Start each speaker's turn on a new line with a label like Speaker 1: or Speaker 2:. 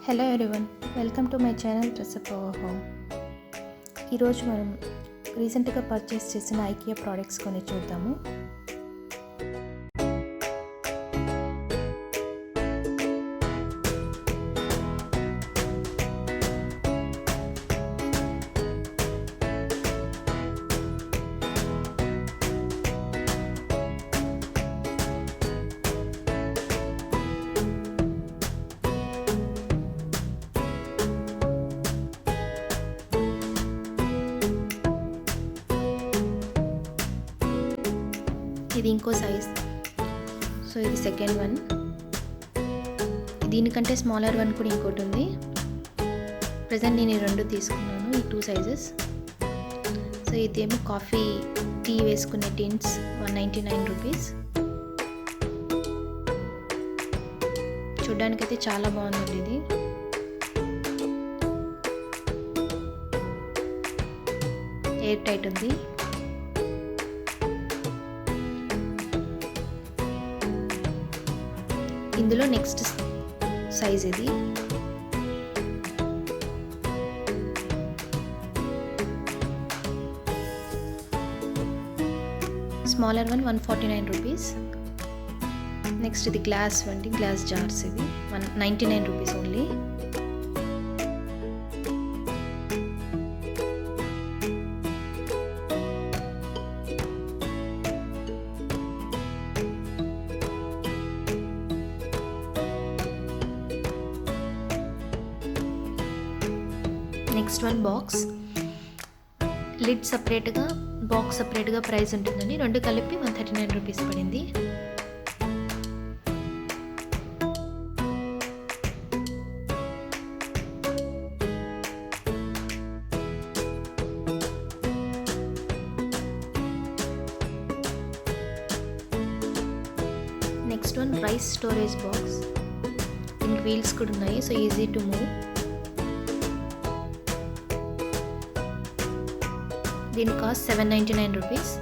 Speaker 1: Hello everyone, welcome to my channel DressUpOurHome. ఈరోజు మనం రీసెంట్గా పర్చేస్ చేసిన IKEA ప్రోడక్ట్స్ కొన్ని చూద్దాము. ఇది ఇంకో సైజ్, సో ఇది సెకండ్ వన్. దీనికంటే స్మాలర్ వన్ కూడా ఇంకోటి ఉంది. ప్రజెంట్ నేను ఈ రెండు తీసుకున్నాను, ఈ 2 సైజెస్. సో ఇదేమో కాఫీ టీ వేసుకునే టిన్స్, 199 రూపీస్. చూడ్డానికైతే చాలా బాగుందండి. ఇది ఎయిర్ టైట్ ఉంది. ఇందులో నెక్స్ట్ సైజ్ ఇది. Smaller one 149 rupees. నెక్స్ట్ ఇది గ్లాస్ వంటి గ్లాస్ జార్స్, ఇవి 199 rupees only. Next one box. Lid సపరేట్గా, బాక్స్ సపరేట్గా ప్రైస్ ఉంటుందండి. రెండు కలిపి 139 రూపీస్ పడింది. Next one rice storage box. దీనికి వీల్స్ కూడా ఉన్నాయి, సో ఈజీ టు మూవ్. దీని కాస్ట్ 799 రూపీస్.